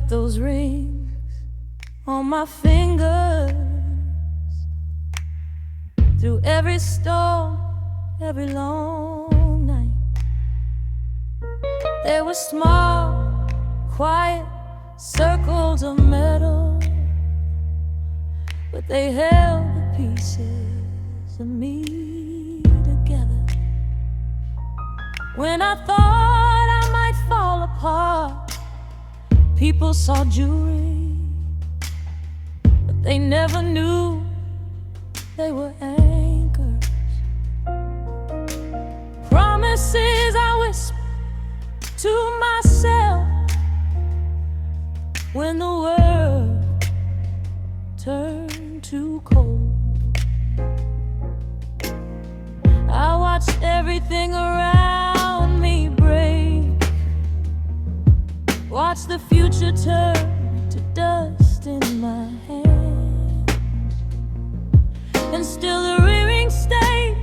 put those rings on my fingers. Through every storm, every long night, there were small, quiet circles of metal, but they held the pieces of me together. When I thought I might fall apart, people saw jewelry, but they never knew they were anchors. Promises I whispered to myself when the world turned too cold. I watched everything around me break, watched the future turn to dust in my hand, and still the ring stayed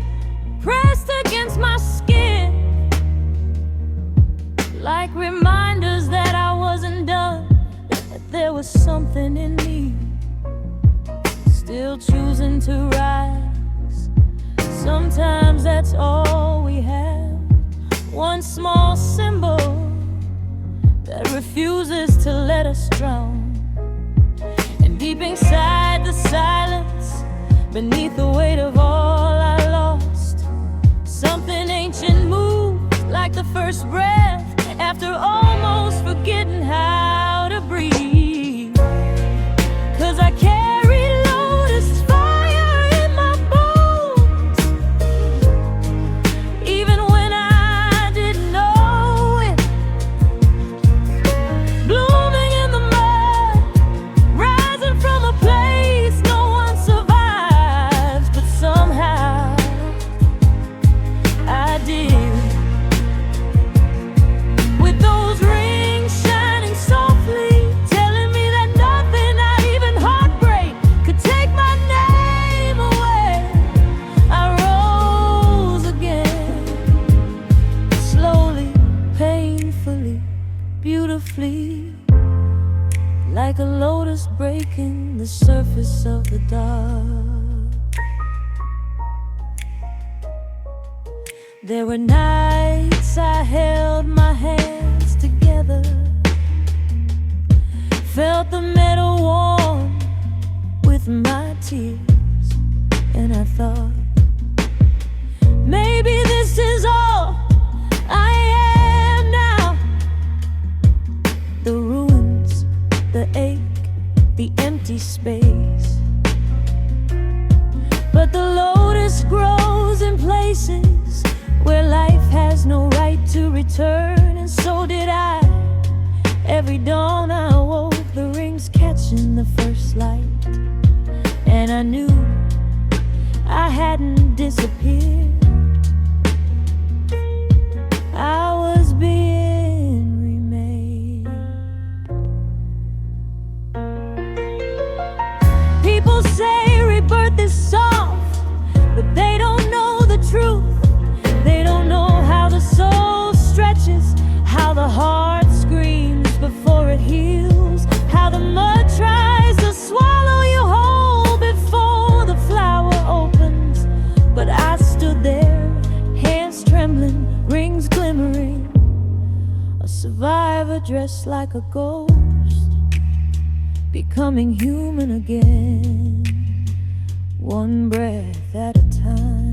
pressed against my skin, like reminders that I wasn't done, that there was something in me still choosing to rise. Sometimes that's all we have, one small symbol that refuses to let us drown. And deep inside the silence, beneath the weight of all I lost, something ancient moved like the first breath after almost forgetting how to breathe. 'Cause I carry Lotus fire in my bones, even when I didn't know it. Blooming in the mud, rising from a place no one survives, but somehow I did. With those rings shining softly, telling me that nothing, not even heartbreak, could take my name away, I rose again, slowly, painfully, beautifully, like a lotus breaking the surface of the dark. There were nights I held my hands together, felt the metal warm with my tears, and I thought, maybe this is all I am now. The ruins, the ache, the empty space, but the lotus grows in places where life has no right to return, and so did I. Every dawn I awoke, the rings catching the first light, and I knew I hadn't disappeared. I was being remade. People say rebirth is soft, but they don't know the truth. They don't know how the soul stretches, how the heart screams before it heals, how the mud tries to swallow you whole before the flower opens. But I stood there, hands trembling, rings glimmering, a survivor dressed like a ghost, becoming human again, one breath at a time.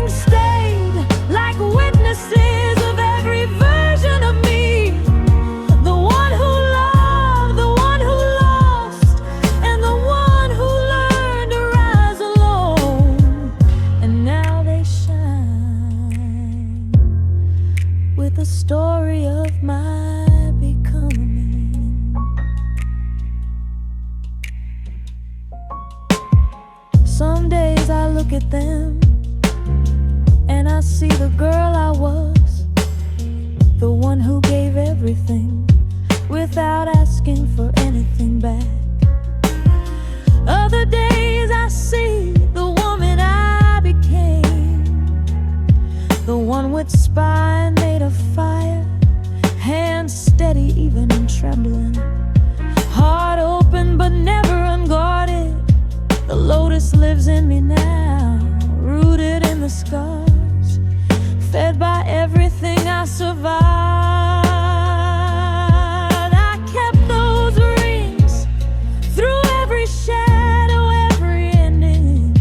Stay Some days I look at them and I see the girl I was, the one who gave everything without asking for anything back. Other days I see the woman I became, the one with spine made of fire, hands steady even in trembling, heart open but never unguarded. The lotus lives in me now, rooted in the scars, fed by everything I survived. I kept those rings through every shadow, every ending,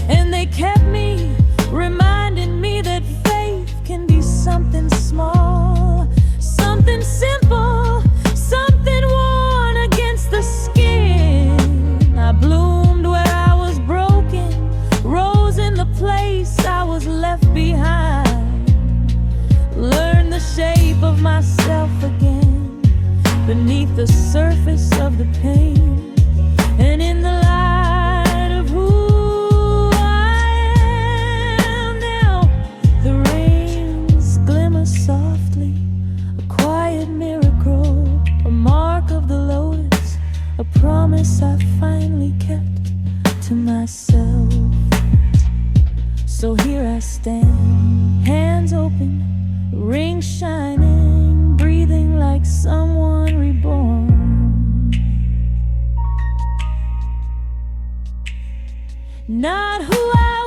and they kept me, reminding me that faith can be something small, something simple, something worn against the skin. I bloomed where I was broken, rose in the place I was left behind, learned the shape of myself again beneath the surface of the pain, and in the light of who I am now, the rains glimmer softly, a quiet miracle, a mark of the lotus, a promise I finally kept to myself. So here I stand, hands open, ring shining, breathing like someone reborn. Not who I